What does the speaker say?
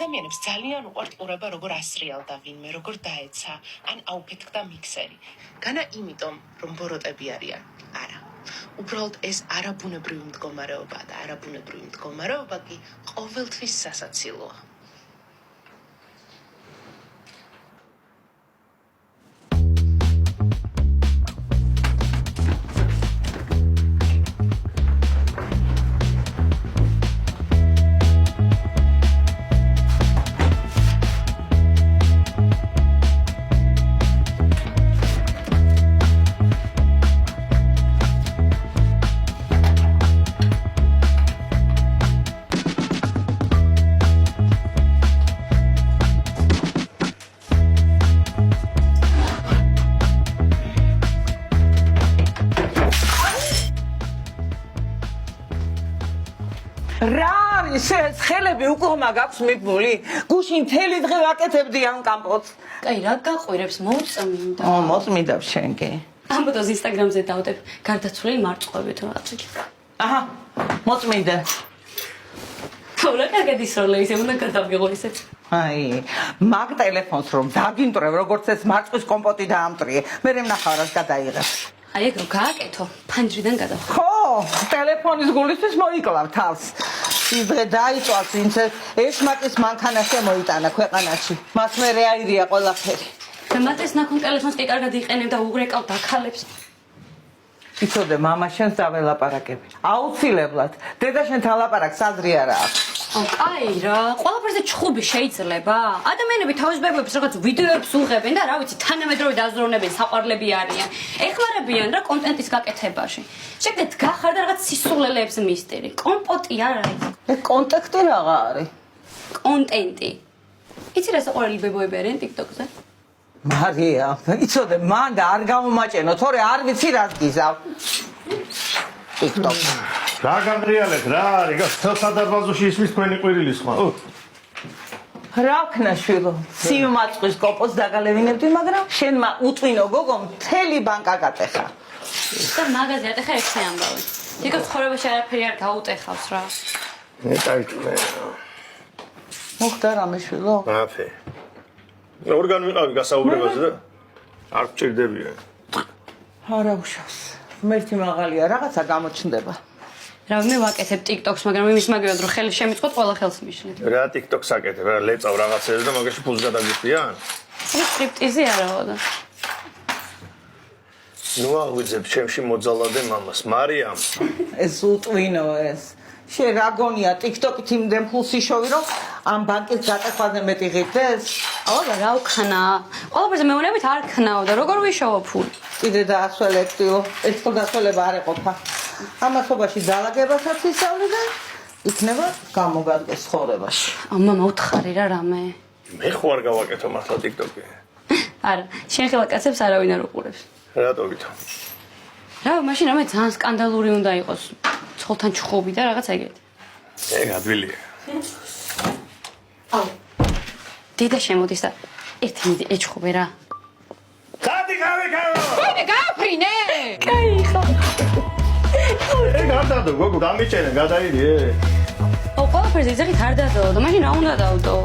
ადამიანებს ძალიან უყვართ ყურება როგორ ასრიალდა ვინმე, როგორ დაეცა, ან აუფეთქდა მიქსერი. განა იმიტომ, რომ ბოროტები არიან. არა. უბრალოდ ეს არაბუნებრივი მდგომარეობაა და არაბუნებრივი მდგომარეობა კი ყოველთვის სასაცილოა. ეს ხელები უკუღმა გაქვს მიბმული. გუშინ მთელი დღე ვაკეთებდი ამ კამპოტს. კაი, რა გაყვირებს მოწმინდა? მოწმინდა შენკი. ამ ფოტოს ინსტაგრამზე დავდებ. გარდაცვლილი მარწყობები თუ რაღაცა. აჰა, მოწმინდა. თორე კარგად ისროლა ისე უნდა გადავიღო ისეთ. აი, მაგ ტელეფონს რომ დაგიმტრევ როგორც ეს მარწყვის კომპოტი დაამტრიე. მე ვნახავ რას გადაიღებ. აი ეგ რო გააკეთო, ფანჯრიდან გადავხო. ხო, ტელეფონის გულისთვის მოიკლავ თავს. ის დღე დაიწვას ვინც ეს მაკის მანქანა შემოიტანა ქვეყანაში. მას მე რეალია ყველაფერი. და მათეს ნახონ ტელეფონს კი კარგად იყენებ და უღრეკავ დაქალებს. იცოდე, მამა შენს დაველაპარაკები. აუცილებლად. დედა შენთან ლაპარაკს აზრი არა აქვს. კაი რა, ყველაფერზე ჩხუბი შეიძლება? ადამიანები თავისებურების რაღაც ვიდეოებს უღებენ და რა ვიცი, თანამედროვე დაზროვნებენ, საყვარლები არიან. ეხმარებიან რა კონტენტის გაკეთებაში. შეგდეთ გახარ და რაღაც სისულელეებს მისტერი. კომპოტი არა ის. ეს კონტექტი რაღა არის? კონტენტი. იცი რა საყვარელი ბებოები არიან TikTok-ზე? მარია, იცოდე, მან და არ გამომაჭენო, თორე არ ვიცი რას გიზავ. TikTok. რა გამრიალეთ რა არის? თელსადარბაზოში ისმის თქვენი ყვირილის ხმა. რა ქნა შვილო? სიმმაწყვის კოპოს დაგალევინებდი, მაგრამ შენმა უწვინო გოგო მთელი ბანკა გატეხა. და მაღაზია ატეხა ერთი ამბავი. თიკო ცხოვრებაში არაფერი არ გაუტეხავს რა. ნეტაიჭმე. მოხდა რამე შვილო? აფე. ორგან ვიყავი გასაუბრებაზე და არ გჭირდებია. არა უშავს. მერთი მაღალია, რაღაცა გამოჩნდება. რა მე ვაკეთებ TikTok-ს, მაგრამ იმის მაგევად რომ ხელი შემიწყოთ, ყველა ხელს მიშლებ. რა TikTok-ს აკეთებ, რა ლეწავ რაღაცებს და მაგაში ფულს გადაგიხდიან? ეს სკრიპტიზი არაა და. ნუ აღვიძებ ჩემში მოძალადე მამას, მარიამ. ეს უტვინო ეს. შენ რა გონია TikTok-ით იმდენ ფულს იშოვი რომ ამ ბანკის გატეხვაზე მეტი ღირდეს? აბა რა უქნა? ყველაფერზე მეუბნებით არ ქნაო და როგორ ვიშოვო ფული? კიდე დაასველებდიო, ერთხელ დასველება არ ეყოფა. ამასობაში დალაგებასაც ისწავლი და იქნება გამოგადგეს ცხოვრებაში. მამა უთხარი რა რამე. მე ხო არ გავაკეთო მართლა TikTok-ი. არა, შენ ხელა კაცებს არავინ არ უყურებს. რატო ვითომ? რა, მაშინ რამე ძალიან სკანდალური უნდა იყოს. ცოლთან ჩხუბი და რაღაც ეგეთი. ეგ ადვილია. აუ. დედა შემოდის და ერთი მიდი ეჩხუბე რა. გადი გავეკავო! მე გააფრინე! კაი ხო. ეგ არ დადო, გოგო, დამიჭერე, გადაიდე. ო, ყველაფერზე ძაღით არ დადო და მაშინ რა უნდა დავდო?